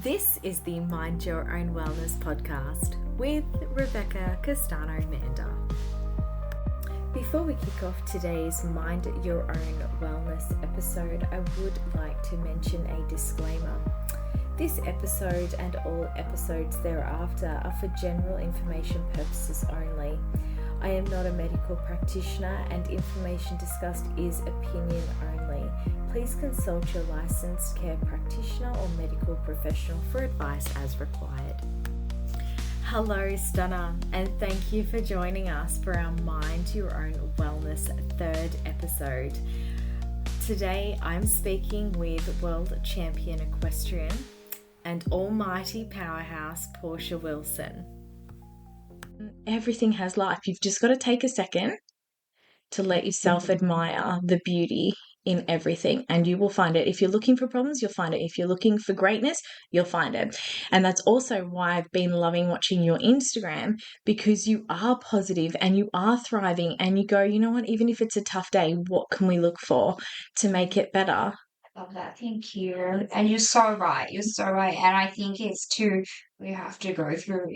This is the Mind Your Own Wellness podcast with Rebecca Castano-Manda. Before we kick off today's Mind Your Own Wellness episode, I would like to mention a disclaimer. This episode and all episodes thereafter are for general information purposes only. I am not a medical practitioner and information discussed is opinion only. Please consult your licensed care practitioner or medical professional for advice as required. Hello, Stunner, and thank you for joining us for our Mind Your Own Wellness third episode. Today, I'm speaking with world champion equestrian and almighty powerhouse Portia Wilson. Everything has life. You've just got to take a second to let yourself admire the beauty in everything, and you will find it. If you're looking for problems, you'll find it. If you're looking for greatness, you'll find it. And that's also why I've been loving watching your Instagram, because you are positive and you are thriving, and you go, you know what, even if it's a tough day, what can we look for to make it better? Love that. Thank you. And you're so right. You're so right. And I think it's too, we have to go through,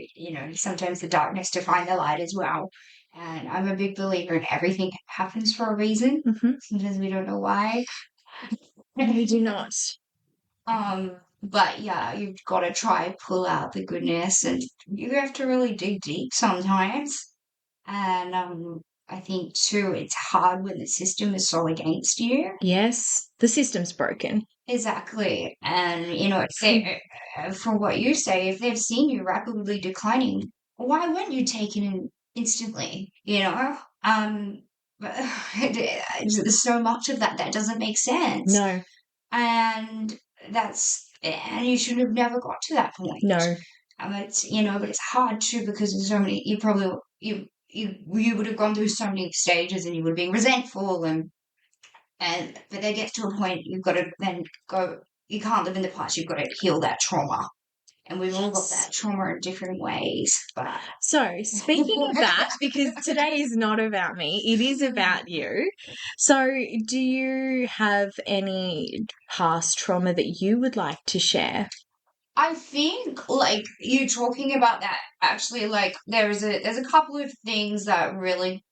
sometimes the darkness to find the light as well. And I'm a big believer in everything happens for a reason. Mm-hmm. Sometimes we don't know why. We do not. But yeah, you've got to try and pull out the goodness, and you have to really dig deep sometimes. And I think too, it's hard when the system is so against you. Yes, the system's broken. Exactly. And, from what you say, if they've seen you rapidly declining, why weren't you taken in instantly? But there's so much of that doesn't make sense. No. And and you should have never got to that point. No. But it's hard too, because there's so many, you would have gone through so many stages, and you would have been resentful, but there gets to a point you've got to then go, you can't live in the past, you've got to heal that trauma. And we've all got that trauma in different ways. But so speaking of that, because today is not about me, it is about you. So do you have any past trauma that you would like to share? I think, you talking about that, actually, there's a couple of things that really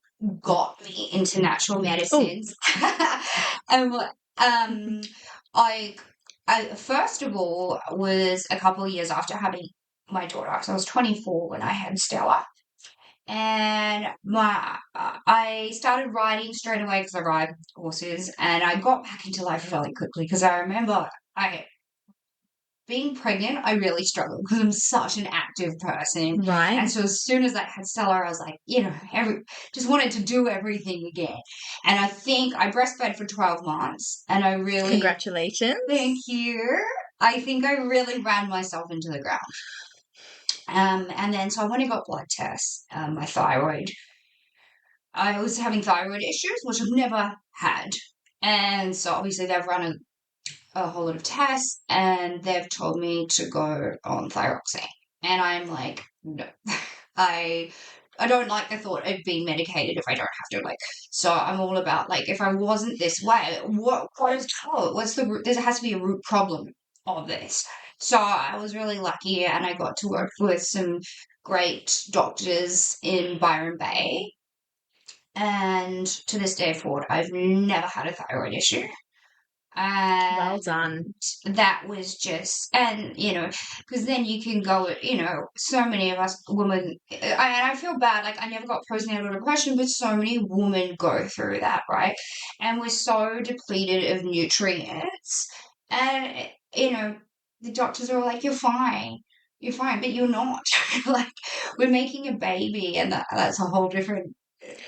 got me into natural medicines. And I first of all was a couple of years after having my daughter. So I was 24 when I had Stella, and I started riding straight away because I ride horses, and I got back into life fairly quickly because I remember being pregnant, I really struggled because I'm such an active person. Right. And so as soon as I had Stella, I was like, just wanted to do everything again. And I think I breastfed for 12 months, and I really... Congratulations. Thank you. I think I really ran myself into the ground. And then, so I went and got blood tests, my thyroid. I was having thyroid issues, which I've never had. And so obviously they've run a whole lot of tests, and they've told me to go on thyroxine. And I'm like, no, I don't like the thought of being medicated if I don't have to. So I'm all about, if I wasn't this way, what is what's the root? There has to be a root problem of this. So I was really lucky, and I got to work with some great doctors in Byron Bay. And to this day forward, I've never had a thyroid issue. Well done. That was just, because then you can go, so many of us women, and I feel bad, I never got postnatal depression, but so many women go through that, right? And we're so depleted of nutrients, and, the doctors are like, you're fine, but you're not. We're making a baby, and that's a whole different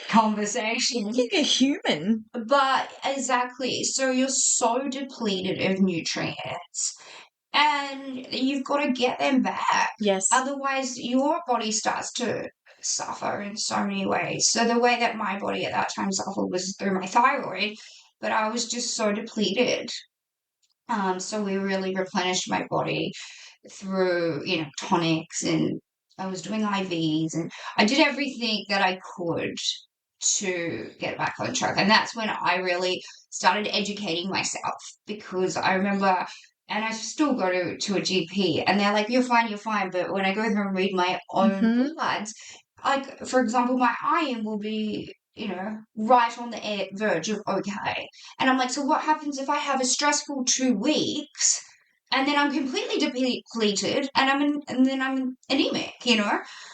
conversation. You're a human. But exactly. So you're so depleted of nutrients, and you've got to get them back. Yes. Otherwise, your body starts to suffer in so many ways. So the way that my body at that time suffered was through my thyroid, but I was just so depleted. So we really replenished my body through, tonics, and I was doing IVs, and I did everything that I could to get back on track. And that's when I really started educating myself, because I remember and I still go to a GP, and they're like, you're fine. But when I go there and read my own Mm-hmm. bloods, like, for example, my iron will be, right on the verge of okay. And I'm like, so what happens if I have a stressful 2 weeks and then I'm completely depleted and then I'm anemic?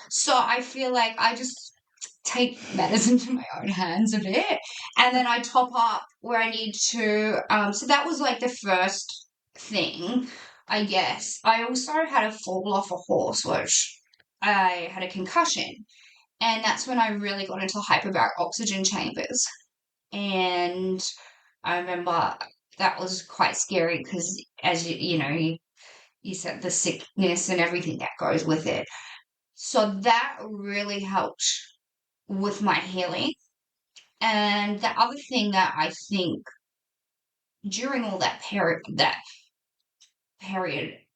So I feel like I just take matters into my own hands a bit, and then I top up where I need to. So that was like the first thing, I guess. I also had a fall off a horse, which I had a concussion, and that's when I really got into hyperbaric oxygen chambers. And I remember that was quite scary because, as you said, the sickness and everything that goes with it. So that really helped with my healing. And the other thing that I think during all that period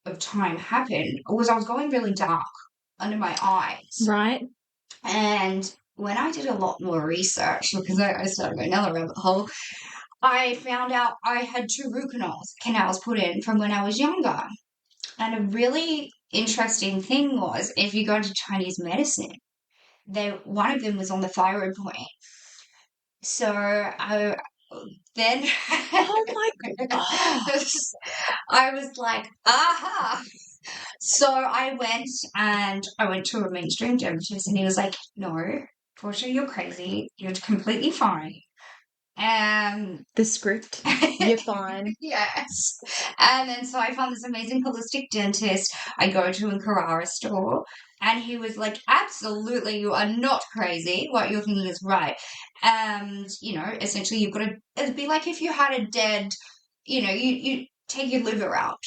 of time happened was I was going really dark under my eyes. Right. And when I did a lot more research, because I started going down the rabbit hole, I found out I had 2 root canals put in from when I was younger. And a really interesting thing was, if you go into Chinese medicine, one of them was on the thyroid point. So I then Oh my God. I was like, aha. So I went to a mainstream dentist, and he was like, no, Portia, you're crazy. You're completely fine. The script. You're fine. Yes. And then so I found this amazing holistic dentist I go to in Carrara store. And he was like, absolutely, you are not crazy. What you're thinking is right. And, essentially you've got to, it'd be like if you had a dead, you take your liver out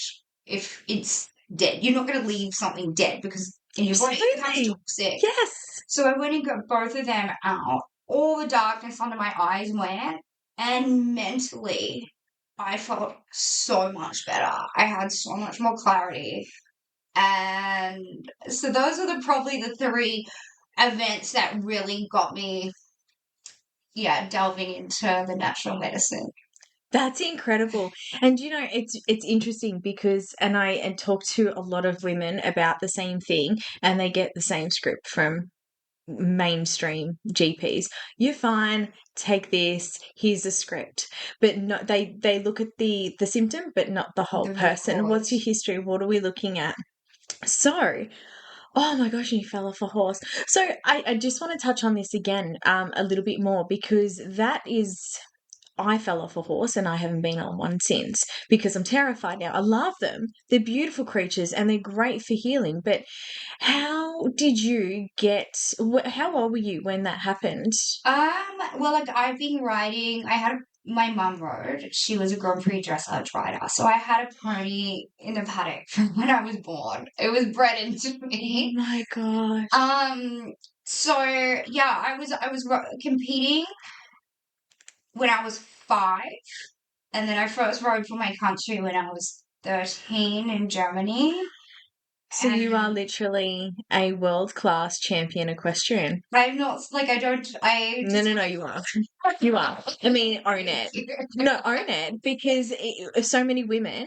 if it's dead. You're not going to leave something dead because in your body it becomes Absolutely. toxic. Yes. So I went and got both of them out. All the darkness under my eyes went, and mentally, I felt so much better. I had so much more clarity. And so those are probably the three events that really got me, yeah, delving into the natural medicine. That's incredible. And it's interesting because I talk to a lot of women about the same thing, and they get the same script from mainstream GPs. You're fine, take this, here's a script. But no, they look at the symptom but not the whole The root person. What's your cause. history? What are we looking at? So, oh my gosh, you fell off a horse. So I just want to touch on this again a little bit more, because that is, I fell off a horse and I haven't been on one since because I'm terrified now. I love them. They're beautiful creatures and they're great for healing. But how did you how old were you when that happened? Well, like I've been riding. My mum rode. She was a Grand Prix dressage rider, so I had a pony in the paddock from when I was born. It was bred into Oh me. my gosh. So yeah, I was competing when I was 5, and then I first rode for my country when I was 13 in Germany. So you are And literally a world-class champion equestrian. I'm not like I don't. I No, just no, no, you are. You are. I mean, own it. No, own it, because so many women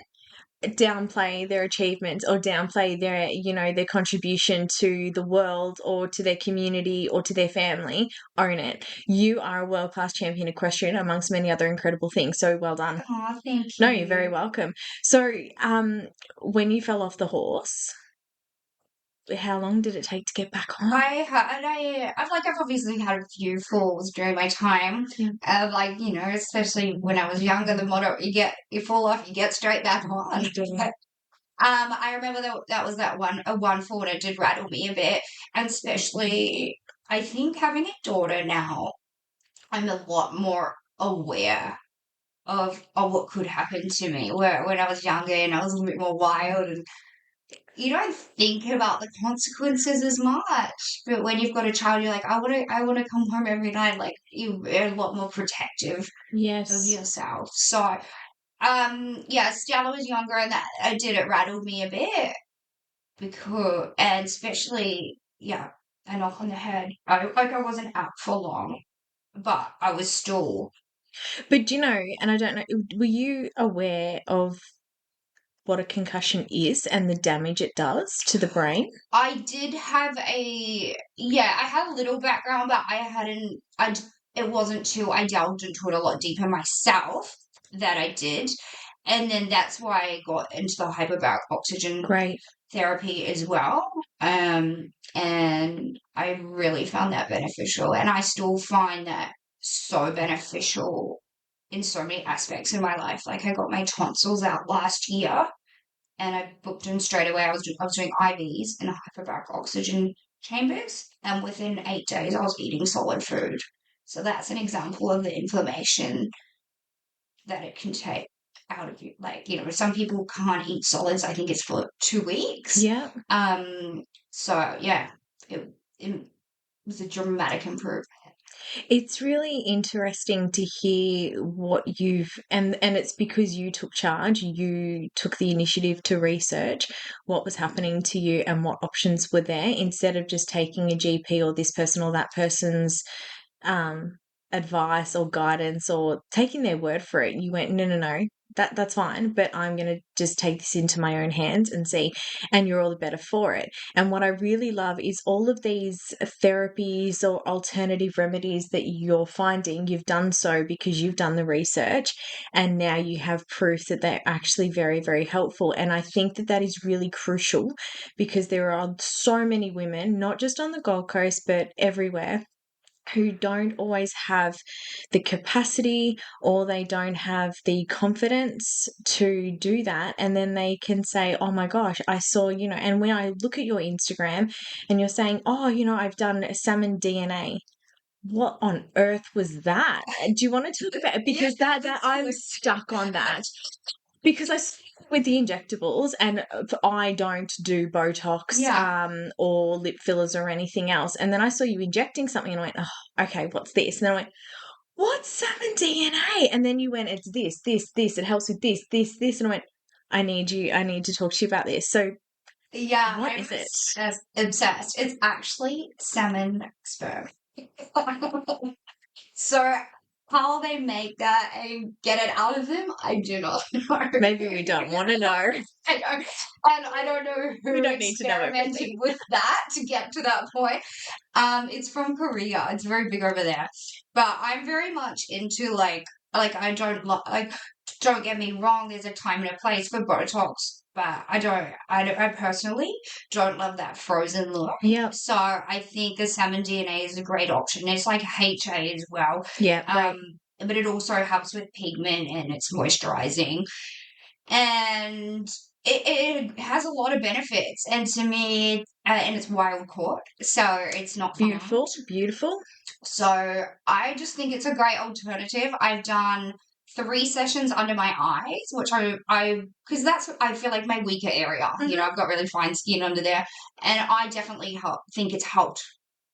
downplay their achievements or downplay their contribution to the world or to their community or to their family. Own it. You are a world-class champion equestrian amongst many other incredible things. So well done. Oh, thank No, you're very you. welcome. So, when you fell off the horse, how long did it take to get back on? I've obviously had a few falls during my time. Yeah. Like, especially when I was younger, the motto you fall off, you get straight back on. I remember that one fall, and it did rattle me a bit. And especially, I think having a daughter now, I'm a lot more aware of what could happen to me. Where when I was younger and I was a little bit more wild, and you don't think about the consequences as much. But when you've got a child, you're like, I want to come home every night. Like you're a lot more protective of Yes. yourself. So, yeah, Stella was younger, and that it rattled me a bit and especially, yeah, a knock on the head. I wasn't out for long, but I was still. But and I don't know, were you aware of what a concussion is and the damage it does to the brain? I did have I had a little background, but it wasn't till I delved into it a lot deeper myself that I did. And then that's why I got into the hyperbaric oxygen Great. therapy as well. And I really found that beneficial. And I still find that so beneficial in so many aspects in my life. Like I got my tonsils out last year and I booked in straight away. I was doing IVs in hyperbaric oxygen chambers, and within 8 days, I was eating solid food. So that's an example of the inflammation that it can take out of you. Like, some people can't eat solids. I think it's for 2 weeks. Yeah. So yeah, it was a dramatic improvement. It's really interesting to hear what and it's because you took charge, you took the initiative to research what was happening to you and what options were there, instead of just taking a GP or this person or that person's advice or guidance or taking their word for it. You went, no, that's fine, but I'm going to just take this into my own hands and see, and you're all the better for it. And what I really love is all of these therapies or alternative remedies that you're finding, you've done so because you've done the research, and now you have proof that they're actually very, very helpful. And I think that is really crucial, because there are so many women, not just on the Gold Coast, but everywhere, who don't always have the capacity, or they don't have the confidence to do that. And then they can say, oh my gosh, I saw, and when I look at your Instagram and you're saying, oh, I've done salmon DNA. What on earth was that? Do you want to talk about it? Because that I'm stuck on that. Because I with the injectables, and I don't do Botox or lip fillers or anything else. And then I saw you injecting something and I went, oh, okay, what's this? And then I went, what's salmon DNA? And then you went, it's this, it helps with this. And I went, I need to talk to you about this. So what is it? Obsessed. It's actually salmon sperm. So how they make that and get it out of them, I do not know. Maybe we don't want to know. I know. And I don't know who experimented with that to get to that point. It's from Korea. It's very big over there. But I'm very much into I don't get me wrong, there's a time and a place for Botox, but I personally don't love that frozen look. Yeah. So I think the salmon DNA is a great option. It's like HA as well. Yeah. But it also helps with pigment and it's moisturizing. And it has a lot of benefits. And to me, and it's wild caught, so it's not beautiful. farmed. Beautiful. So I just think it's a great alternative. I've done 3 sessions under my eyes, which because that's, I feel like, my weaker area. Mm-hmm. I've got really fine skin under there, and I definitely think it's helped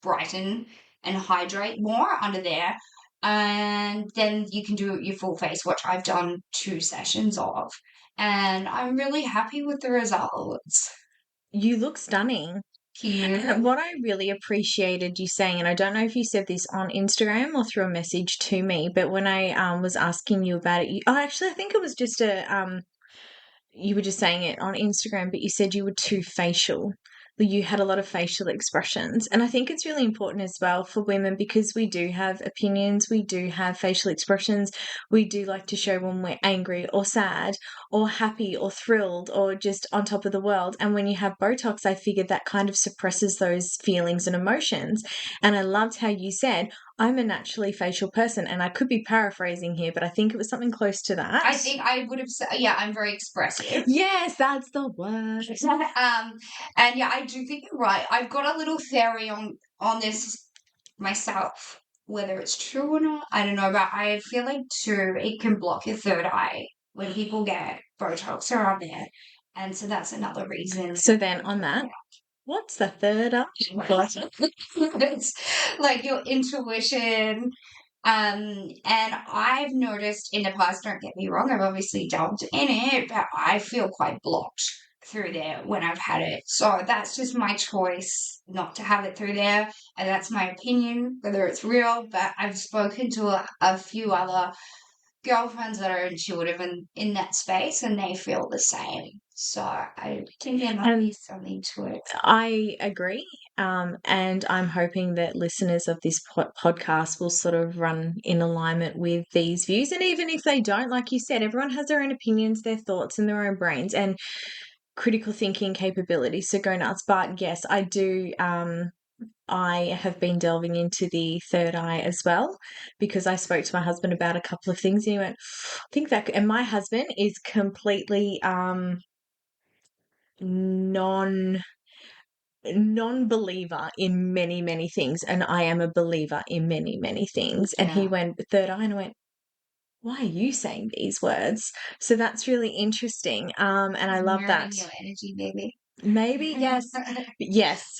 brighten and hydrate more under there. And then you can do your full face, which I've done 2 sessions of, and I'm really happy with the results. You look stunning. And what I really appreciated you saying, and I don't know if you said this on Instagram or through a message to me, but when I was asking you about it, actually I think it was just you were just saying it on Instagram, but you said you were too facial. You had a lot of facial expressions. And I think it's really important as well for women, because we do have opinions, we do have facial expressions. We do like to show when we're angry or sad or happy or thrilled or just on top of the world. And when you have Botox, I figured that kind of suppresses those feelings and emotions. And I loved how you said, I'm a naturally facial person, and I could be paraphrasing here, but I think it was something close to that. I think I would have said, I'm very expressive. Yes, that's the word. And yeah, I do think you're right. I've got a little theory on this myself, whether it's true or not, I don't know, but I feel like too, it can block your third eye when people get Botox around there, and so that's another reason. So then on that, what's the third eye? It's like your intuition. And I've noticed in the past, don't get me wrong, I've obviously delved in it, but I feel quite blocked through there when I've had it. So that's just my choice not to have it through there. And that's my opinion, whether it's real. But I've spoken to a few other girlfriends that are intuitive in that space, and they feel the same. So I think there might be something to it. I agree. And I'm hoping that listeners of this podcast will sort of run in alignment with these views. And even if they don't, like you said, everyone has their own opinions, their thoughts, and their own brains and critical thinking capabilities. So go nuts. But yes, I do. I have been delving into the third eye as well because I spoke to my husband about a couple of things and he went, I think that, and my husband is completely non-believer in many things, and I am a believer in many things. And he went, third eye, and I went, why are you saying these words? So that's really interesting. And I love that. Your energy, maybe. Maybe, yes. Yes.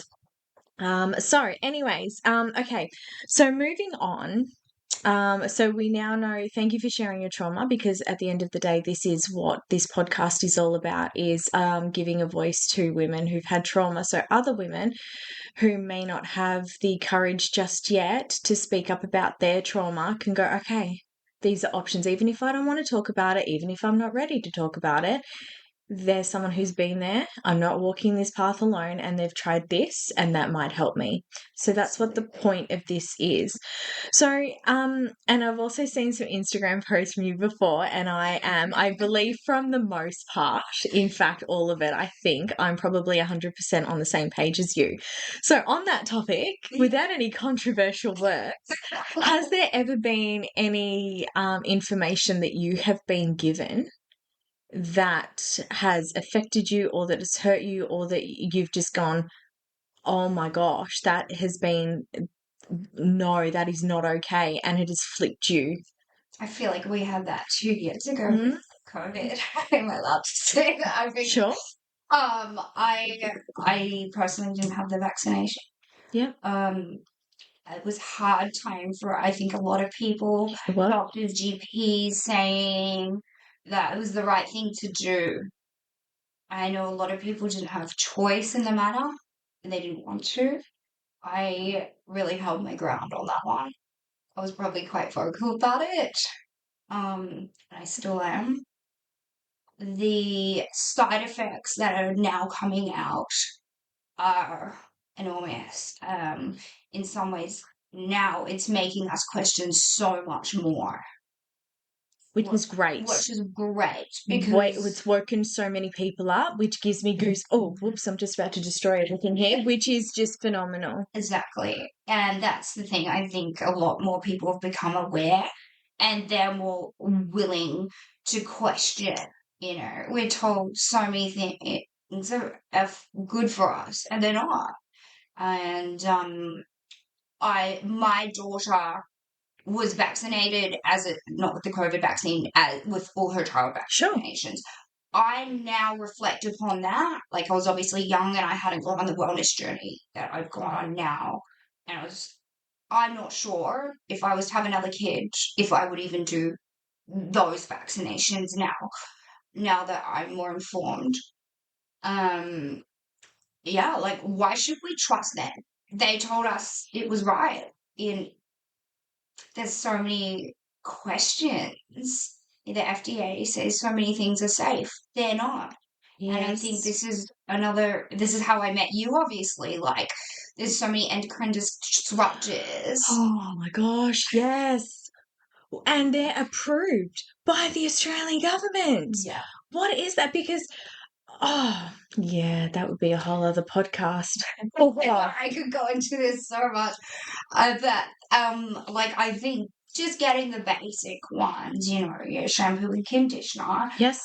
So anyways, okay. So moving on. So we now know, thank you for sharing your trauma, because at the end of the day, this is what this podcast is all about, is giving a voice to women who've had trauma. So other women who may not have the courage just yet to speak up about their trauma can go, okay, these are options. Even if I don't want to talk about it, even if I'm not ready to talk about it, there's someone who's been there. I'm not walking this path alone, and they've tried this, and that might help me. So that's what the point of this is. So, and I've also seen some Instagram posts from you before, and I believe from the most part, in fact, all of it, I think I'm probably 100% on the same page as you. So on that topic, without any controversial words, has there ever been any information that you have been given that has affected you, or that has hurt you, or that you've just gone, oh my gosh, that has been, no, that is not okay, and it has flipped you? I feel like we had that 2 years ago with COVID. Am I allowed to say that? I think. Sure. I personally didn't have the vaccination. Yep. It was hard time for, I think, a lot of people, doctors, GPs, saying that it was the right thing to do. I know a lot of people didn't have choice in the matter, and they didn't want to. I really held my ground on that one. I was probably quite vocal about it. I still am. The side effects that are now coming out are enormous. In some ways, now it's making us question so much more. Which is great. Which is great because it's woken so many people up, which gives me goose. Oh, whoops! I'm just about to destroy everything here, which is just phenomenal. Exactly, and that's the thing. I think a lot more people have become aware, and they're more willing to question. You know, we're told so many things are good for us, and they're not. And my daughter was vaccinated not with the COVID vaccine, as with all her child vaccinations. Sure. I now reflect upon that. Like, I was obviously young and I hadn't gone on the wellness journey that I've gone on now. And I'm not sure if I was to have another kid, if I would even do those vaccinations now that I'm more informed. Yeah, like, why should we trust them? They told us it was right. There's so many questions. The FDA says so many things are safe. They're not. Yes. And I think this is how I met you, obviously. Like, there's so many endocrine disruptors. Oh my gosh, yes. And they're approved by the Australian government. Yeah. What is that? Because, oh, yeah, that would be a whole other podcast. I could go into this so much. I think just getting the basic ones, your shampoo and conditioner. Yes.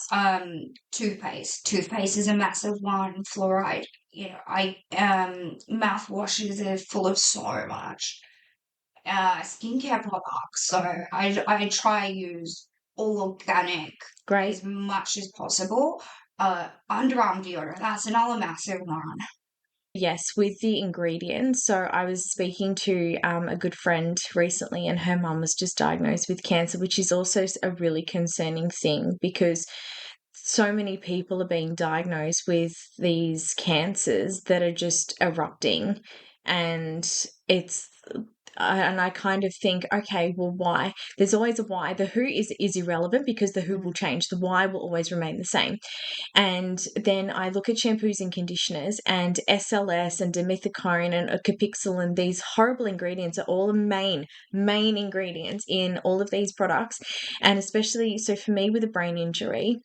Toothpaste. Toothpaste is a massive one. Fluoride. Mouthwashes are full of so much. Skincare products. So I try use all organic. Great. As much as possible. Underarm deodorant. That's another massive one. Yes, with the ingredients. So I was speaking to a good friend recently, and her mum was just diagnosed with cancer, which is also a really concerning thing, because so many people are being diagnosed with these cancers that are just erupting, and and I kind of think, okay, well, why? There's always a why. The who is irrelevant because the who will change. The why will always remain the same. And then I look at shampoos and conditioners, and SLS and dimethicone and Capixyl and these horrible ingredients are all the main ingredients in all of these products. And especially, so for me with a brain injury,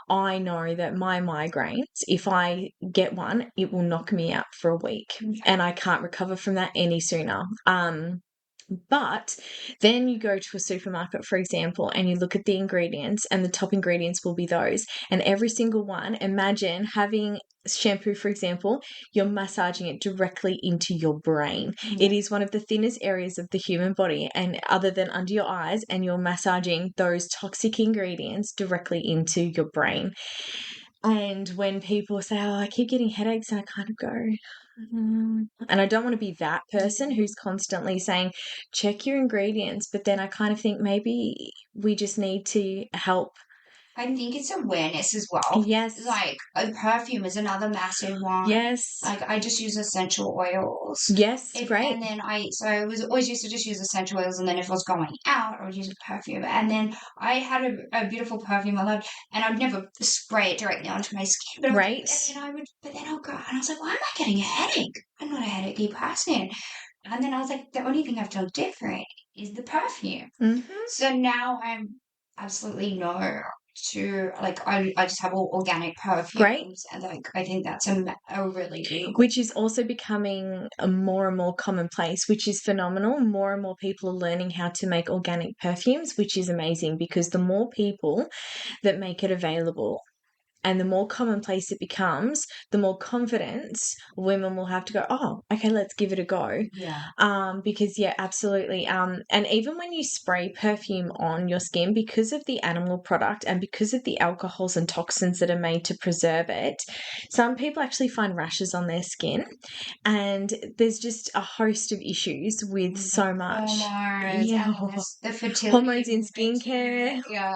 I know that my migraines, if I get one, it will knock me out for a week, and I can't recover from that any sooner. But then you go to a supermarket, for example, and you look at the ingredients, and the top ingredients will be those. And every single one, imagine having shampoo, for example, you're massaging it directly into your brain. It is one of the thinnest areas of the human body, and other than under your eyes, and you're massaging those toxic ingredients directly into your brain. And when people say, oh, I keep getting headaches, and I kind of go, and I don't want to be that person who's constantly saying, check your ingredients. But then I kind of think maybe we just need to help. I think it's awareness as well. Yes. Like a perfume is another massive one. Yes. Like I just use essential oils. Yes, great. And then I was always used to just use essential oils, and then if I was going out, I would use a perfume. And then I had a beautiful perfume I loved, and I'd never spray it directly onto my skin. But right. But then I'll go, and I was like, why am I getting a headache? I'm not a headachy person. And then I was like, the only thing I feel different is the perfume. So now I'm absolutely no to, like, I just have all organic perfumes. Great. And like I think that's a really good, which is also becoming a more and more commonplace, which is phenomenal. More and more people are learning how to make organic perfumes, which is amazing, because the more people that make it available and the more commonplace it becomes, the more confidence women will have to go, oh, okay, let's give it a go. Because, yeah, absolutely. And even when you spray perfume on your skin, because of the animal product and because of the alcohols and toxins that are made to preserve it, some people actually find rashes on their skin. And there's just a host of issues with so much. Hormones, the fertility. Hormones in skincare. Yeah.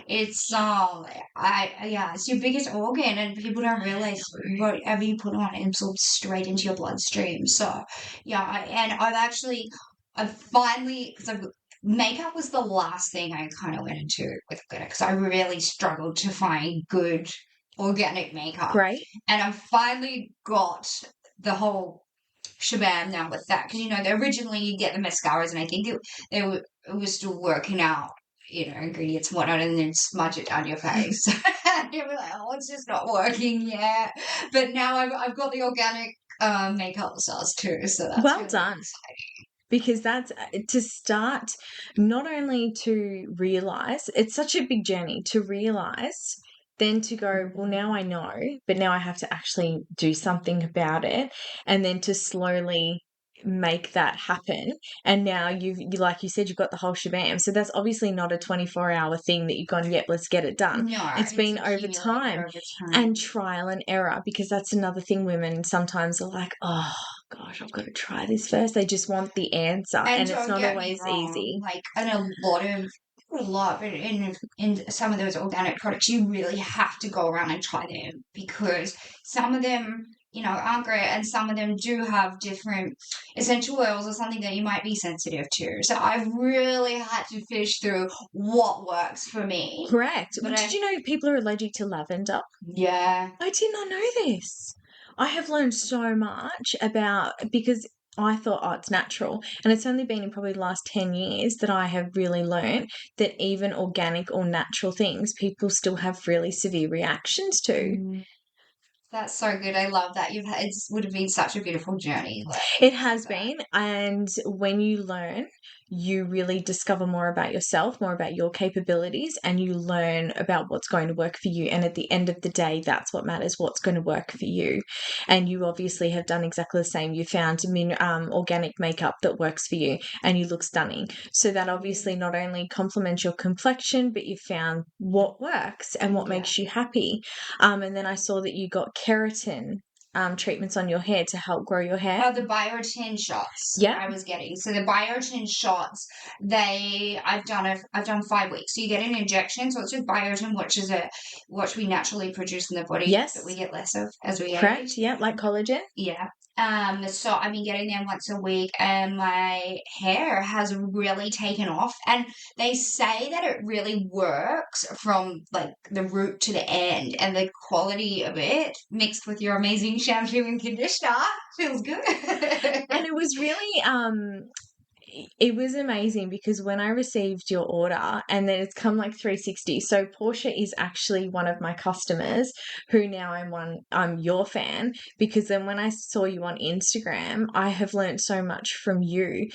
It's it's your biggest organ, and people don't realize whatever you put on it absorbs straight into your bloodstream. So and I've finally, because makeup was the last thing I kind of went into with glitter, because I really struggled to find good organic makeup. Right. And I've finally got the whole shabam now with that, because originally you get the mascaras, and I think it was still working out, ingredients and whatnot, and then smudge it down your face. And you're like, oh, it's just not working yet. But now I've got the organic makeup sauce too, so that's well really done. exciting. Because that's to start, not only to realize, it's such a big journey to realize, then to go, well, now I know, but now I have to actually do something about it, and then to slowly make that happen. And now you like you said, you've got the whole shabam. So that's obviously not a 24-hour thing that you've gone, yep, let's get it done. No, it's been over time and trial and error, because that's another thing. Women sometimes are like, oh gosh, I've got to try this first. They just want the answer, and it's not always easy. Like, and a lot in some of those organic products, you really have to go around and try them, because some of them aren't great, and some of them do have different essential oils or something that you might be sensitive to. So I've really had to fish through what works for me. Correct. But did you know people are allergic to lavender? Yeah. I did not know this. I have learned so much about, because I thought, oh, it's natural. And it's only been in probably the last 10 years that I have really learned that even organic or natural things, people still have really severe reactions to. That's so good. I love that. It would have been such a beautiful journey. It has been. And when you learn, you really discover more about yourself, more about your capabilities, and you learn about what's going to work for you. And at the end of the day, that's what matters, what's going to work for you. And you obviously have done exactly the same. You found organic makeup that works for you, and you look stunning. So that obviously not only complements your complexion, but you found what works and what makes you happy. And then I saw that you got keratin treatments on your hair to help grow your hair. Oh, the biotin shots. I was getting. So the biotin shots, I've done 5 weeks. So you get an injection. So it's with biotin, which we naturally produce in the body. Yes. That we get less of as we age. Correct. Yeah, like collagen. Yeah. So I've been getting them once a week, and my hair has really taken off. And they say that it really works from like the root to the end, and the quality of it mixed with your amazing shampoo and conditioner feels good. And it was really it was amazing because when I received your order and then it's come like 360. So Portia is actually one of my customers who now I'm your fan, because then when I saw you on Instagram, I have learned so much from you,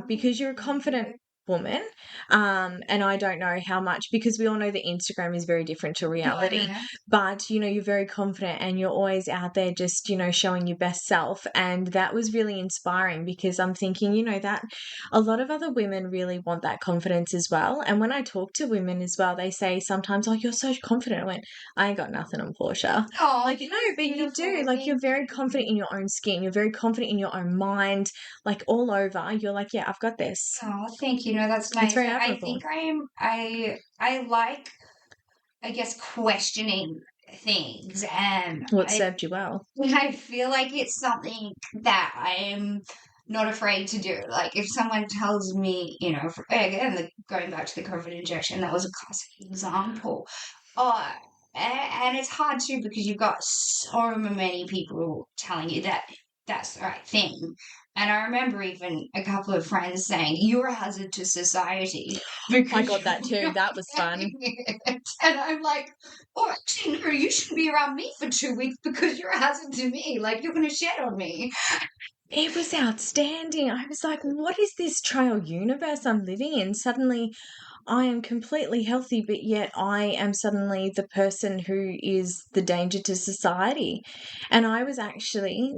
because you're a confident woman, and I don't know how much, because we all know that Instagram is very different to reality, Yeah. but you're very confident and you're always out there just showing your best self, and that was really inspiring because I'm thinking that a lot of other women really want that confidence as well. And when I talk to women as well, they say sometimes, "Oh, you're so confident." I went, "I ain't got nothing on Portia." Oh, Like, no, but you do. Like, you're very confident in your own skin. You're very confident in your own mind. Like, all over, you're like, "Yeah, I've got this." Oh, thank you. No, that's It's nice. very I admirable. think I like, I guess, questioning things, and What served you well. I feel like it's something that I'm not afraid to do. Like if someone tells me, again, going back to the COVID injection, that was a classic example. Oh, and it's hard too because you've got so many people telling you that that's the right thing. And I remember even a couple of friends saying, "You're a hazard to society I because got that too. you're That was fun. getting it." And I'm like, "Oh, actually, no, you shouldn't be around me for 2 weeks because you're a hazard to me. Like, you're going to shed on me." It was outstanding. I was like, what is this trial universe I'm living in? Suddenly, I am completely healthy, but yet I am suddenly the person who is the danger to society. And I was actually,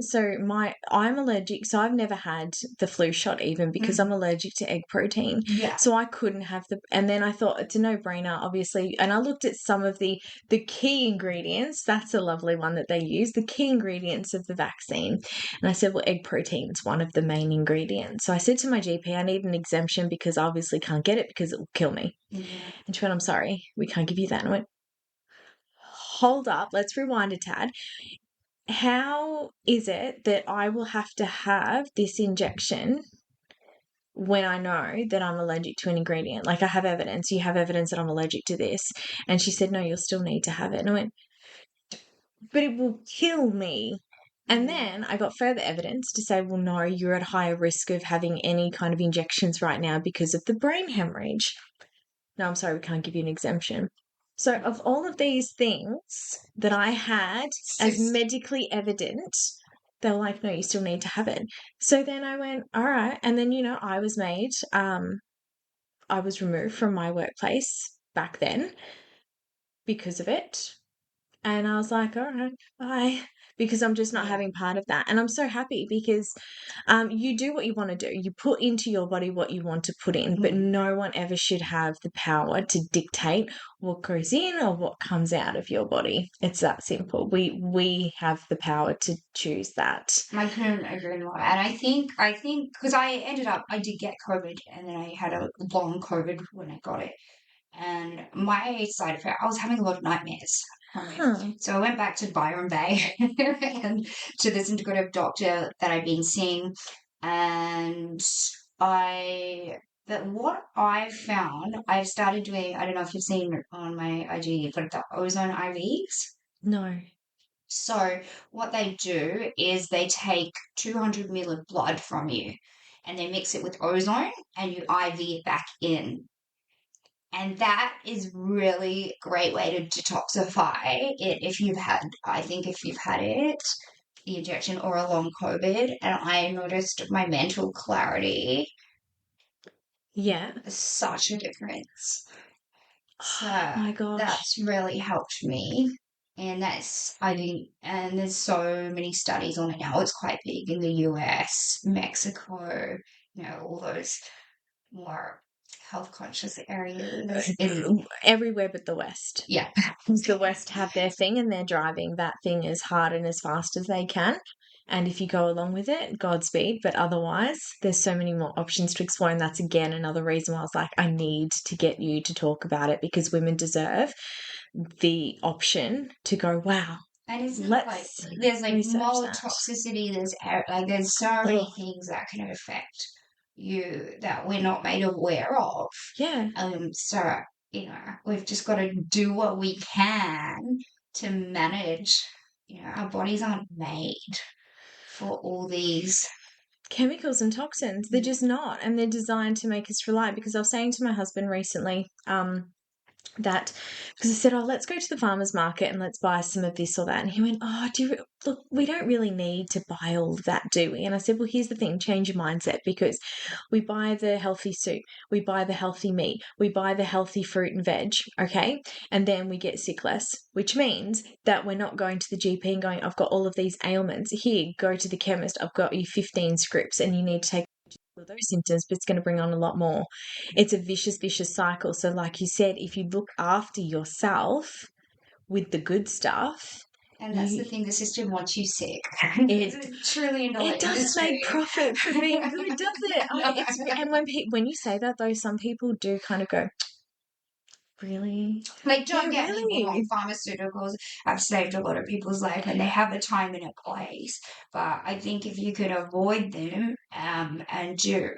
I'm allergic, so I've never had the flu shot even because I'm allergic to egg protein. Yeah. So I couldn't have and then I thought it's a no-brainer, obviously. And I looked at some of the key ingredients. That's a lovely one that they use, the key ingredients of the vaccine. And I said, well, egg protein is one of the main ingredients. So I said to my GP, I need an exemption because I obviously can't get it because it will kill me. Yeah. And she went, I'm sorry, we can't give you that. And I went, hold up, let's rewind a tad. How is it that I will have to have this injection when I know that I'm allergic to an ingredient? Like, I have evidence. You have evidence that I'm allergic to this. And she said, no, you'll still need to have it. And I went, but it will kill me. And then I got further evidence to say, well, no, you're at higher risk of having any kind of injections right now because of the brain hemorrhage. No, I'm sorry, we can't give you an exemption. So, of all of these things that I had as medically evident, they were like, no, you still need to have it. So then I went, all right. And then, I was I was removed from my workplace back then because of it. And I was like, all right, bye, because I'm just not having part of that. And I'm so happy because you do what you want to do. You put into your body what you want to put in, but no one ever should have the power to dictate what goes in or what comes out of your body. It's that simple. We have the power to choose that. I couldn't agree more. And I think because I did get COVID, and then I had a long COVID when I got it. And my side effect, I was having a lot of nightmares from it. So I went back to Byron Bay and to this integrative doctor that I've been seeing. And but what I found, I've started doing, I don't know if you've seen on my IG, but the ozone IVs. No. So what they do is they take 200 ml of blood from you and they mix it with ozone and you IV it back in. And that is really a great way to detoxify it if you've had, I think if you've had it, the injection or a long COVID. And I noticed my mental clarity. Yeah. Such a difference. So oh my gosh. that's really helped me. And and there's so many studies on it now. It's quite big in the US, Mexico, all those more health conscious areas. Everywhere but the West. Yeah. The West have their thing and they're driving that thing as hard and as fast as they can. And if you go along with it, Godspeed. But otherwise, there's so many more options to explore. And that's, again, another reason why I was like, I need to get you to talk about it because women deserve the option to go, wow, And it's not like Let's there's like research mold that. toxicity, there's so many Oh, things that can affect you that we're not made aware of. yeah. So, we've just got to do what we can to manage. Our bodies aren't made for all these. Chemicals and toxins, they're just not. And they're designed to make us rely. Because I was saying to my husband recently, that because I said, oh, let's go to the farmer's market and let's buy some of this or that. And he went, oh, look, we don't really need to buy all of that, do we? And I said, well, here's the thing, change your mindset, because we buy the healthy soup, we buy the healthy meat, we buy the healthy fruit and veg, okay? And then we get sick less, which means that we're not going to the GP and going, I've got all of these ailments. Here, go to the chemist. I've got you 15 scripts and you need to take those symptoms, but it's going to bring on a lot more. It's a vicious cycle. So like you said, if you look after yourself with the good stuff, And that's the thing, the system wants you sick. It, It's a $1 trillion it doesn't industry. make profit for being good, does it? And when you say that, though, some people do kind of go, really? Like, don't Yeah, get me really? wrong, pharmaceuticals have saved a lot of people's life and they have a time and a place. But I think if you could avoid them and do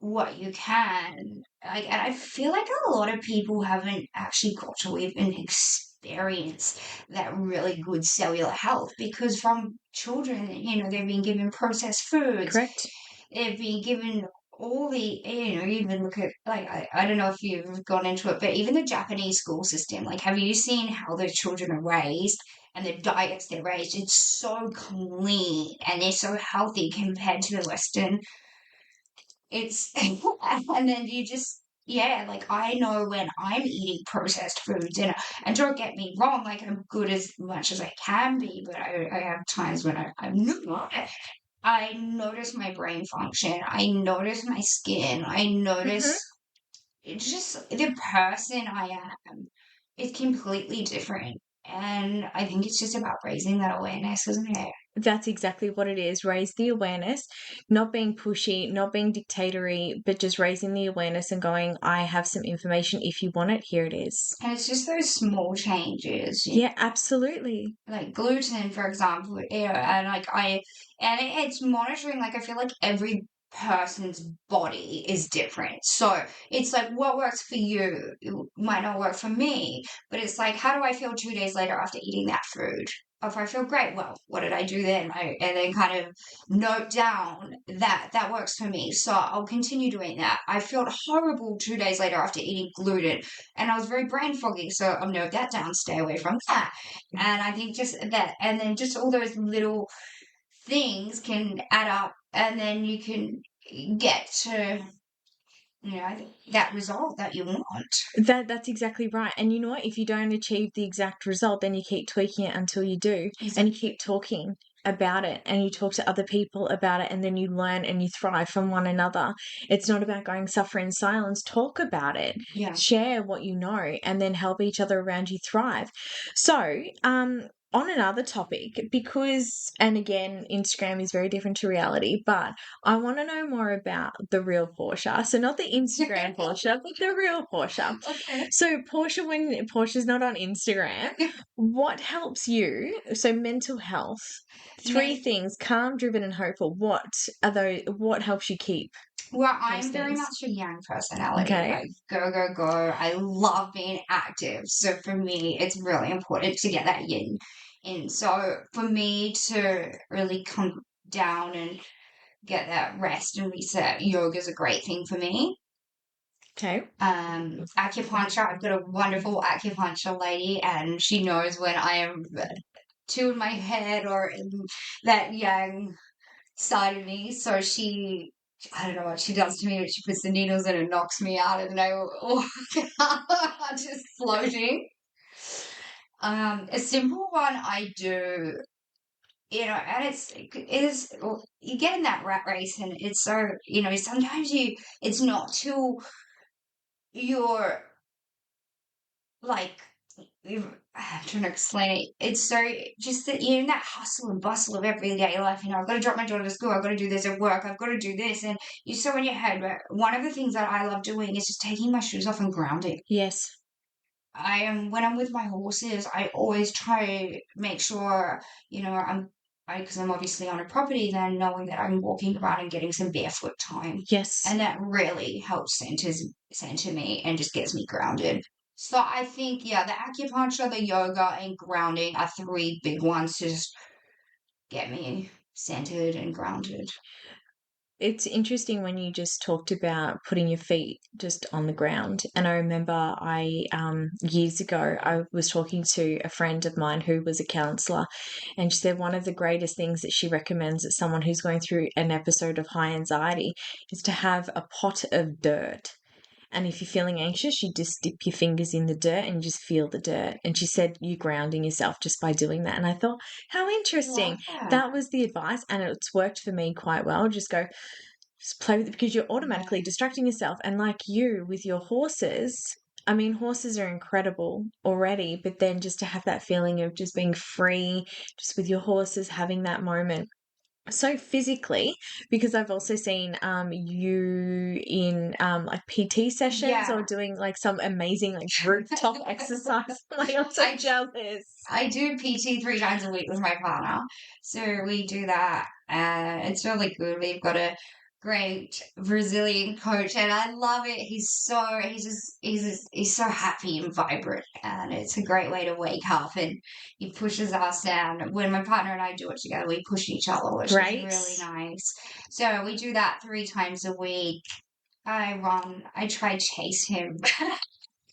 what you can, and I feel like a lot of people haven't actually got to even experience that really good cellular health because from children, they've been given processed foods, Correct. they've been given all the, even look at, like, I don't know if you've gone into it, but even the Japanese school system, like, have you seen how those children are raised and the diets they're raised? It's so clean and they're so healthy compared to the Western. It's, and then you just, yeah, like, I know when I'm eating processed foods, and don't get me wrong, like, I'm good as much as I can be, but I have times when I'm not. I notice my brain function. I notice my skin. I Mm-hmm. notice it's just the person I am is completely different. And I think it's just about raising that awareness, isn't it? That's exactly what it is. Raise the awareness, not being pushy, not being dictatory, but just raising the awareness and going, I have some information. If you want it, here it is. And it's just those small changes, Yeah, absolutely. like gluten, for example, it's monitoring. Like I feel like every person's body is different, so it's like what works for you might not work for me. But it's like, how do I feel 2 days later after eating that food? If I feel great, well, what did I do then? And then kind of note down that works for me, so I'll continue doing that. I felt horrible 2 days later after eating gluten, and I was very brain foggy, so I'll note that down. Stay away from that. And I think just that, and then just all those little things can add up, and then you can get to, that result that you want. That's exactly right. And you know what? If you don't achieve the exact result, then you keep tweaking it until you do. Exactly. And you keep talking about it and you talk to other people about it, and then you learn and you thrive from one another. It's not about going suffer in silence. Talk about it. Yeah. Share what you know and then help each other around you thrive. So, on another topic, because, and again, Instagram is very different to reality, but I want to know more about the real Portia. So not the Instagram Portia, but the real Portia. Okay. So Portia, when Portia's not on Instagram, what helps you? So mental health, three things: calm, driven, and hopeful. What are those? What helps you keep Well, those I'm very things? much a yang personality. Okay. Like, go, go, go. I love being active. So for me, it's really important to get that yin in. So for me to really come down and get that rest and reset, yoga is a great thing for me. Okay. Acupuncture, I've got a wonderful acupuncture lady, and she knows when I am too in my head or in that yang side of me. So I don't know what she does to me, but she puts the needles in and knocks me out, and I walk out just floating. A simple one I do, and you get in that rat race, and it's so, sometimes it's not till you're like, I'm trying to explain it. It's so just that you're in that hustle and bustle of everyday life. I've got to drop my daughter to school. I've got to do this at work. I've got to do this. And you're so in your head. But one of the things that I love doing is just taking my shoes off and grounding. Yes. I am when I'm with my horses, I always try to make sure, because I'm obviously on a property, then knowing that I'm walking around and getting some barefoot time. Yes. And that really helps center me and just gets me grounded. So I think, yeah, the acupuncture, the yoga, and grounding are three big ones to just get me centered and grounded. It's interesting when you just talked about putting your feet just on the ground. And I remember years ago, I was talking to a friend of mine who was a counselor, and she said one of the greatest things that she recommends that someone who's going through an episode of high anxiety is to have a pot of dirt. And if you're feeling anxious, you just dip your fingers in the dirt and you just feel the dirt. And she said you're grounding yourself just by doing that. And I thought, how Love interesting. that. That was the advice, and it's worked for me quite well. Just play with it because you're Yeah. automatically distracting yourself. And like you with your horses, I mean, horses are incredible already, but then just to have that feeling of just being free, just with your horses, having that moment so physically, because I've also seen you in like PT sessions or Yeah. doing like some amazing like rooftop exercise. Like I'm so I jealous. I do PT 3 times a week with my partner. So we do that and it's really good. We've got a great Brazilian coach and I love it. He's so happy and vibrant and it's a great way to wake up and he pushes us down. When my partner and I do it together, we push each other, which is Great. really nice. So we do that 3 times a week. I try to chase him.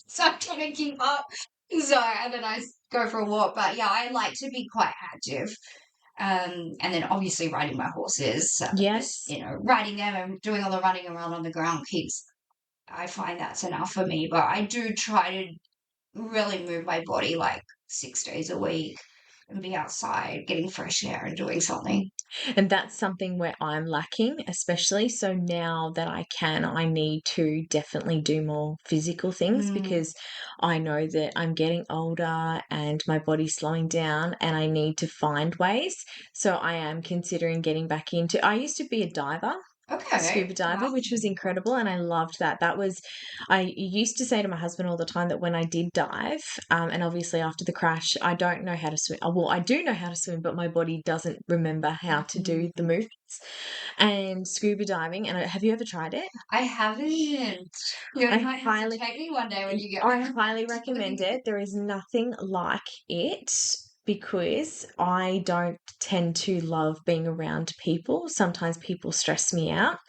So I'm trying to keep up. So, and then go for a walk. But yeah, I like to be quite active. And then obviously riding my horses, just, Yes. riding them and doing all the running around on the ground keeps, I find that's enough for me. But I do try to really move my body like 6 days a week and be outside getting fresh air and doing something. And that's something where I'm lacking, especially. So now that I can, I need to definitely do more physical things Mm, because I know that I'm getting older and my body's slowing down and I need to find ways. So I am considering getting back into, I used to be a diver. okay. Scuba diver, Wow. which was incredible, and I loved that. I used to say to my husband all the time that when I did dive, and obviously after the crash, I don't know how to swim. Well, I do know how to swim, but my body doesn't remember how to do the Mhm. movements. And scuba diving, and have you ever tried it? I haven't. You I might have to highly, take me one day when you get I back. highly recommend it. There is nothing like it because I don't tend to love being around people. Sometimes people stress me out.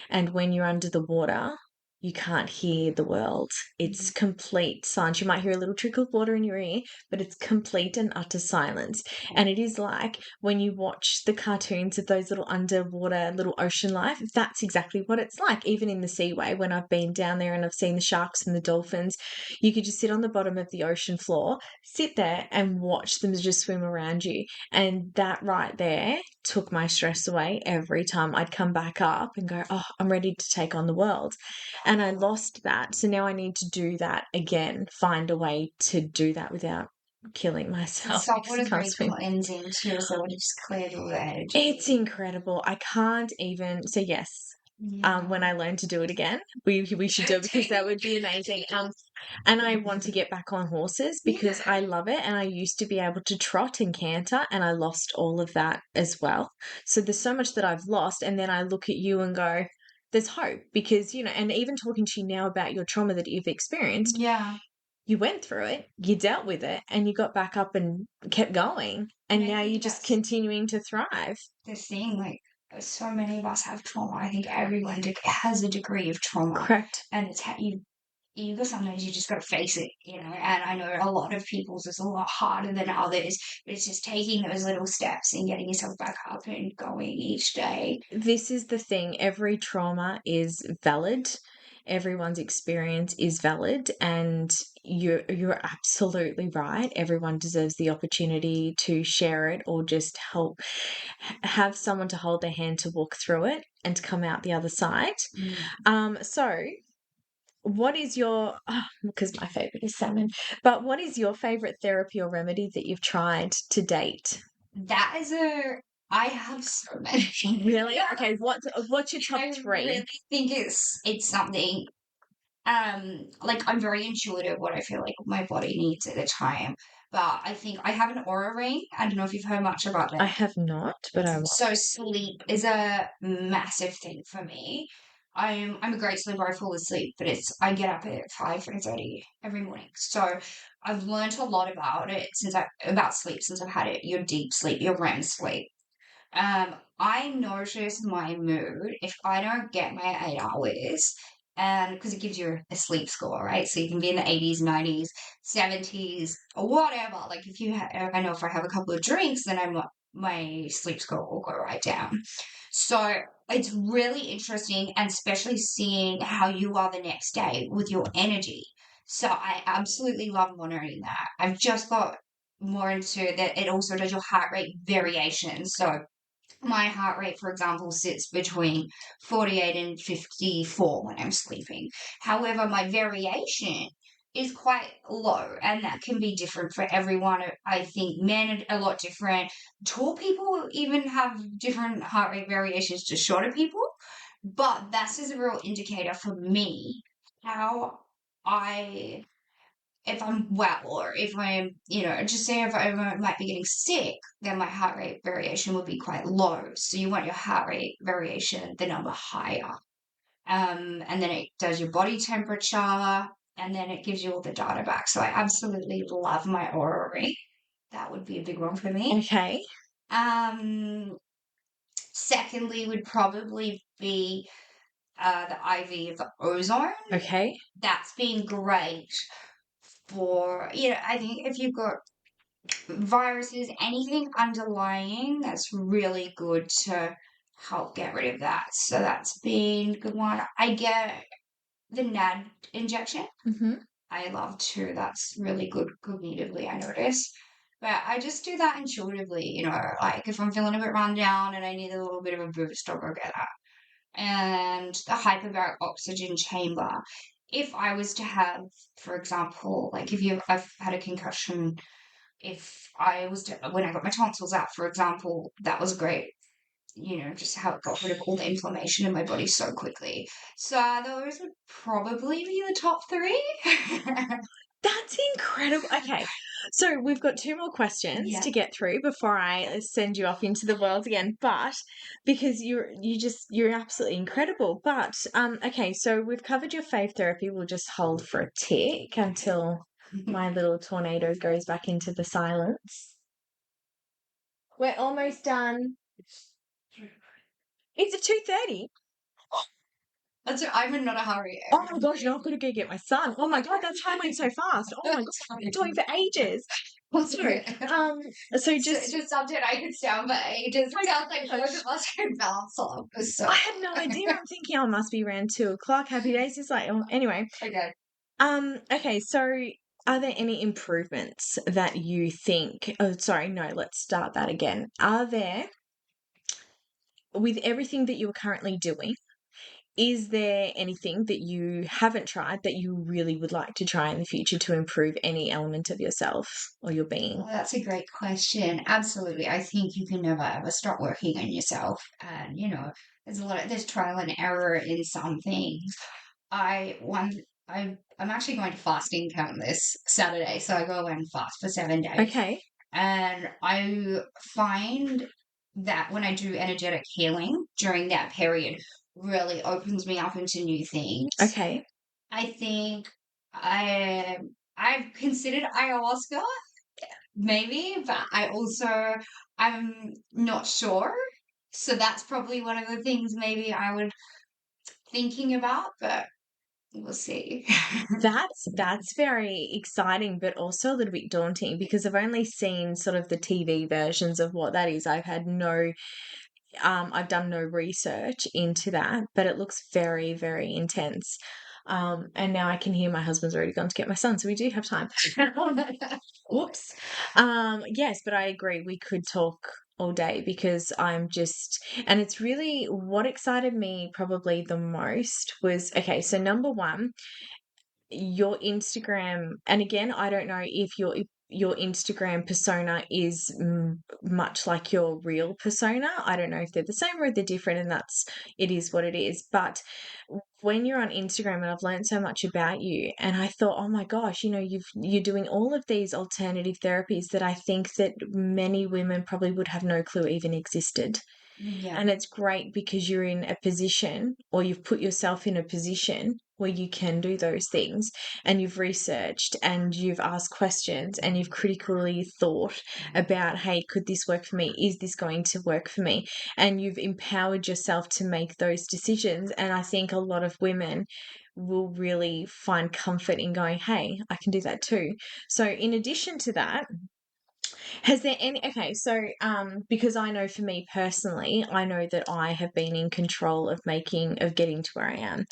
And when you're under the water, you can't hear the world. It's complete silence. You might hear a little trickle of water in your ear, but it's complete and utter silence. And it is like when you watch the cartoons of those little underwater, little ocean life, that's exactly what it's like. Even in the Seaway, when I've been down there and I've seen the sharks and the dolphins, you could just sit on the bottom of the ocean floor, sit there and watch them just swim around you. And that right there took my stress away every time I'd come back up and go, oh, I'm ready to take on the world. And I lost that. So now I need to do that again, find a way to do that without killing The myself salt because I water is can't very swim. cleansing too, so it just clears all the It's energy. incredible. I can't even. So yes, when Yeah. I learn to do it again, we should do it because that would be amazing. And I want to get back on horses because Yeah. I love it. And I used to be able to trot and canter, and I lost all of that as well. So there's so much that I've lost. And then I look at you and go, there's hope because, and even talking to you now about your trauma that you've experienced, Yeah. you went through it, you dealt with it, and you got back up and kept going. And And I now you're think just that's continuing to thrive. the thing, like, so many of us have trauma. I think everyone has a degree of trauma. Correct. And it's how you sometimes you just got to face it, and I know a lot of people's is a lot harder than others, but it's just taking those little steps and getting yourself back up and going each day. This is the thing. Every trauma is valid. Everyone's experience is valid, and you're absolutely right. Everyone deserves the opportunity to share it or just have someone to hold their hand to walk through it and to come out the other side. Mm. So what is your because my favorite is salmon, but what is your favorite therapy or remedy that you've tried to date? That is I have so many. Really? Okay, what's your top I three? really think it's something. Like I'm very intuitive what I feel like my body needs at the time. But I think I have an aura ring. I don't know if you've heard much about I it. have not, but I will. So sleep is a massive thing for me. I'm a great sleeper. I fall asleep, but I get up at 5:30 every morning. So I've learned a lot about it about sleep since I've had it. Your deep sleep, your REM sleep. I notice my mood if I don't get my 8 hours, and because it gives you a sleep score, right? So you can be in the 80s, 90s, 70s, or whatever. Like if I know if I have a couple of drinks, then my sleep score will go right down. So it's really interesting, and especially seeing how you are the next day with your energy. So I absolutely love monitoring that. I've just got more into that. It also does your heart rate variation. So my heart rate, for example, sits between 48 and 54 when I'm sleeping. However, my variation is quite low, and that can be different for everyone. I think men are a lot different. Tall people even have different heart rate variations to shorter people, but that's is a real indicator for me how I if I'm well or if I'm, just say if I might be getting sick, then my heart rate variation would be quite low. So you want your heart rate variation, the number higher. And then it does your body temperature and then it gives you all the data back. So I absolutely love my Aura ring. That would be a big one for me. Okay. Um, Secondly would probably be the IV of the ozone. Okay. That's been great for, I think if you've got viruses, anything underlying, that's really good to help get rid of that. So that's been a good one. I get the NAD injection. Mm-hmm. I love too. That's really good cognitively, I notice. But I just do that intuitively, like if I'm feeling a bit run down and I need a little bit of a boost, I'll go get that. And the hyperbaric oxygen chamber. If I was to have, for example, like I've had a concussion, if I was to, when I got my tonsils out, for example, that was great. Just how it got rid of all the inflammation in my body so quickly. So those would probably be the top three. That's incredible. Okay. So we've got two more questions Yeah. to get through before I send you off into the world again. But because you're absolutely incredible. But okay, so we've covered your fave therapy. We'll just hold for a tick until my little tornado goes back into the silence. We're almost done. It's at 2:30. I'm in not a hurry. Oh my gosh, now I've got to go get my son. Oh my god, that time went so fast. Oh my god, I've been talking for ages. So just something I could sound for ages. It sounds like both of us can bounce off. So. I had no idea. I'm thinking, oh, it must be around 2:00. Happy days. It's like, oh, anyway. Okay. Okay, so are there any improvements that you think? Oh, sorry, no, let's start that again. Are there, with everything that you're currently doing, is there anything that you haven't tried that you really would like to try in the future to improve any element of yourself or your being? Well, that's a great question. Absolutely. I think you can never ever stop working on yourself. And, there's trial and error in some things. I'm actually going to fasting camp this Saturday. So I go and fast for 7 days. Okay. And I find that when I do energetic healing during that period, really opens me up into new things. Okay. I think I've considered ayahuasca, maybe, but I'm not sure. So that's probably one of the things maybe I would thinking about, but we'll see. That's very exciting, but also a little bit daunting because I've only seen sort of the TV versions of what that is. I've done no research into that, but it looks very, very intense. And now I can hear my husband's already gone to get my son, so we do have time. Whoops. Yes, but I agree. We could talk all day because and it's really what excited me probably the most was, okay, so number one, your Instagram, and again, I don't know if your Instagram persona is much like your real persona. I don't know if they're the same or they're different, and it is what it is. But when you're on Instagram, and I've learned so much about you, and I thought, oh my gosh, you're doing all of these alternative therapies that I think that many women probably would have no clue even existed. Yeah. And it's great because you're in a position, or you've put yourself in a position where you can do those things, and you've researched and you've asked questions and you've critically thought about, hey, could this work for me? Is this going to work for me? And you've empowered yourself to make those decisions. And I think a lot of women will really find comfort in going, hey, I can do that too. So in addition to that, has there any, okay, so because I know for me personally, I know that I have been in control of getting to where I am.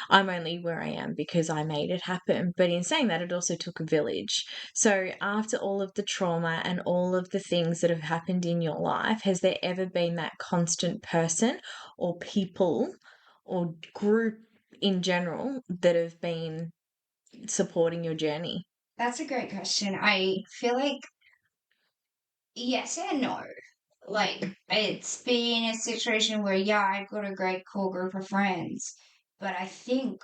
I'm only where I am because I made it happen. But in saying that, it also took a village. So after all of the trauma and all of the things that have happened in your life, has there ever been that constant person or people or group in general that have been supporting your journey? That's a great question. I feel like yes and no. Like, it's been a situation where, yeah, I've got a great core group of friends, but I think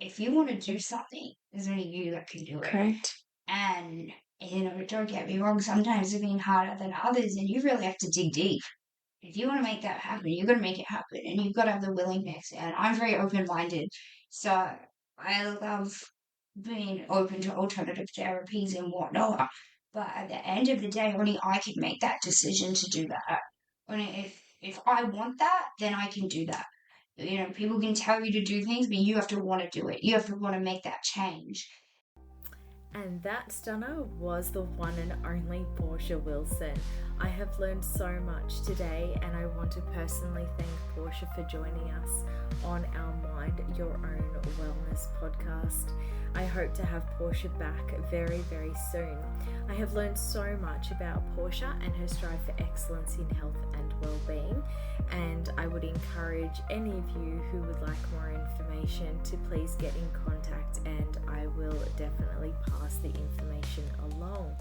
if you want to do something, there's only you that can do it. Correct. And, don't get me wrong, sometimes it's been harder than others, and you really have to dig deep. If you want to make that happen, you've got to make it happen, and you've got to have the willingness. And I'm very open minded, so I love being open to alternative therapies and whatnot. But at the end of the day, only I can make that decision to do that. Only if I want that, then I can do that. People can tell you to do things, but you have to want to do it. You have to want to make that change. And that stunner was the one and only Portia Wilson. I have learned so much today, and I want to personally thank Portia for joining us on our Mind Your Own Wellness podcast. I hope to have Portia back very, very soon. I have learned so much about Portia and her strive for excellence in health and well-being, and I would encourage any of you who would like more information to please get in contact, and I will definitely pass the information along.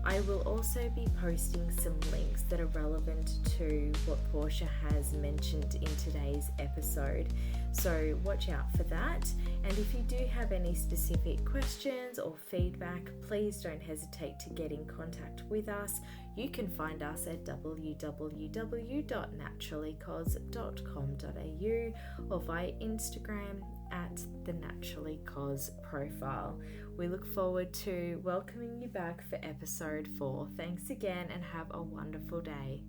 I will also be posting some links that are relevant to what Portia has mentioned in today's episode, so watch out for that. And if you do have any specific questions or feedback, please don't hesitate to get in contact with us. You can find us at www.naturallycos.com.au or via Instagram at the Naturally Cos profile. We look forward to welcoming you back for episode 4. Thanks again and have a wonderful day.